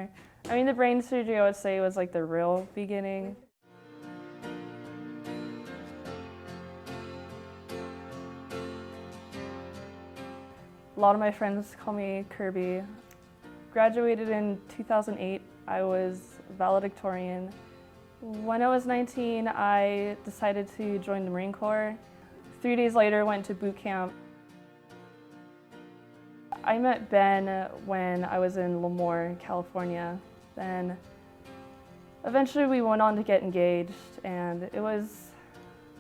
I mean, the brain surgery, I would say, was like the real beginning. A lot of my friends call me Kirby. Graduated in 2008. I was valedictorian. When I was 19, I decided to join the Marine Corps. 3 days later, went to boot camp. I met Ben when I was in Lemoore, California. Then eventually we went on to get engaged, and it was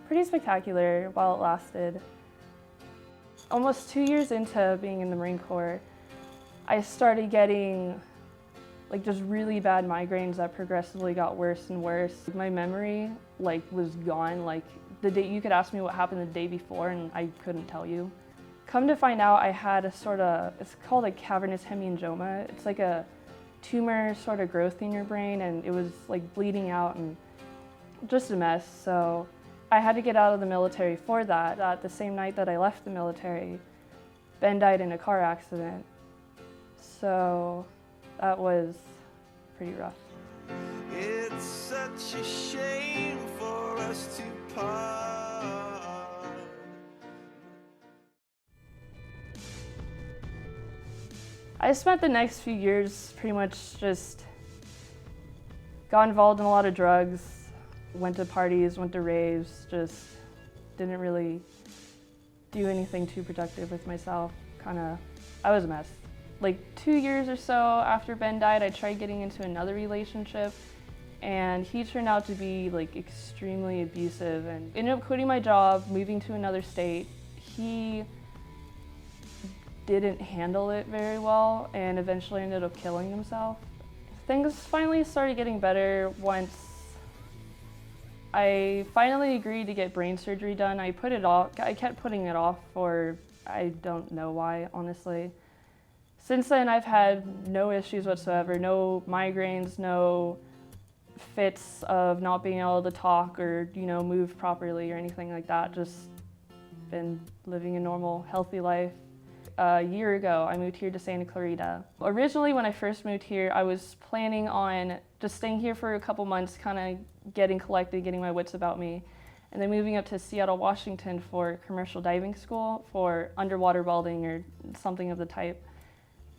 pretty spectacular while it lasted. Almost 2 years into being in the Marine Corps, I started getting just really bad migraines that progressively got worse and worse. My memory was gone. The day you could ask me what happened the day before and I couldn't tell you. Come to find out, I had it's called a cavernous hemangioma. It's like a tumor sort of growth in your brain, and it was bleeding out and just a mess. So I had to get out of the military for that. The same night that I left the military, Ben died in a car accident. So that was pretty rough. It's such a shame for us to part. I spent the next few years pretty much just got involved in a lot of drugs, went to parties, went to raves, just didn't really do anything too productive with myself. I was a mess. 2 years or so after Ben died, I tried getting into another relationship, and he turned out to be extremely abusive and ended up quitting my job, moving to another state. He didn't handle it very well and eventually ended up killing himself. Things finally started getting better once I finally agreed to get brain surgery done. I kept putting it off for I don't know why, honestly. Since then, I've had no issues whatsoever, no migraines, no fits of not being able to talk or, move properly or anything like that. Just been living a normal, healthy life. A year ago, I moved here to Santa Clarita. Originally, when I first moved here, I was planning on just staying here for a couple months, kind of getting collected, getting my wits about me, and then moving up to Seattle, Washington for commercial diving school for underwater welding or something of the type.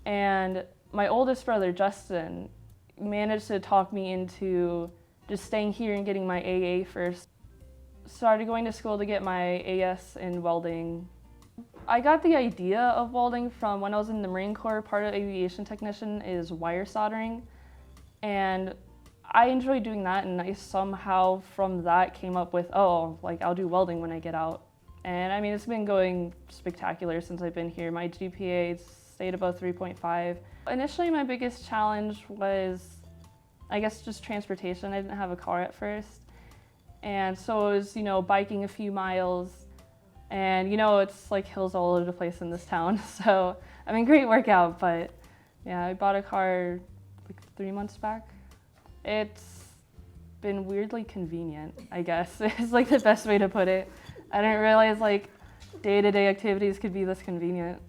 And my oldest brother, Justin, managed to talk me into just staying here and getting my AA first. Started going to school to get my AS in welding. I got the idea of welding from when I was in the Marine Corps. Part of aviation technician is wire soldering, and I enjoy doing that, and I somehow from that came up with, I'll do welding when I get out. And I mean, it's been going spectacular since I've been here. My GPA stayed above 3.5. Initially, my biggest challenge was, I guess, just transportation. I didn't have a car at first. And so it was, biking a few miles. And, it's hills all over the place in this town. So, I mean, great workout, but yeah, I bought a car 3 months back. It's been weirdly convenient, I guess. It's the best way to put it. I didn't realize day-to-day activities could be this convenient.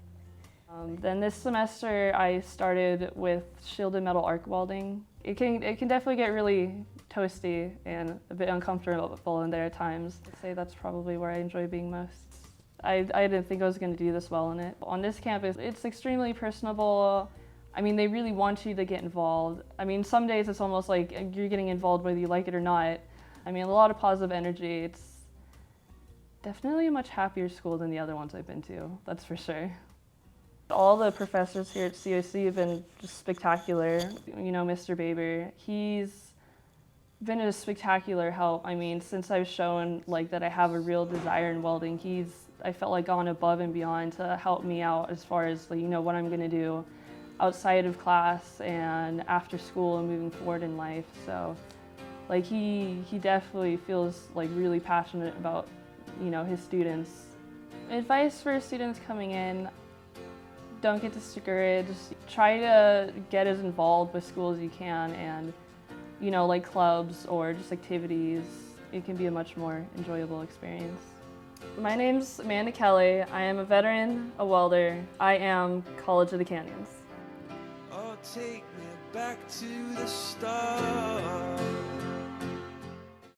Then this semester I started with shielded metal arc welding. It can definitely get really toasty and a bit uncomfortable in there at times. I'd say that's probably where I enjoy being most. I didn't think I was going to do this well in it. On this campus, it's extremely personable. I mean, they really want you to get involved. I mean, some days it's almost like you're getting involved whether you like it or not. I mean, a lot of positive energy. It's definitely a much happier school than the other ones I've been to, that's for sure. All the professors here at COC have been just spectacular. Mr. Baber, he's been a spectacular help. I mean, since I've shown that I have a real desire in welding, I felt gone above and beyond to help me out as far as what I'm gonna do outside of class and after school and moving forward in life. So he definitely feels really passionate about his students. Advice for students coming in: don't get discouraged. Try to get as involved with school as you can, and clubs or just activities. It can be a much more enjoyable experience. My name's Amanda Kelly. I am a veteran, a welder. I am College of the Canyons. Oh, take me back to the start.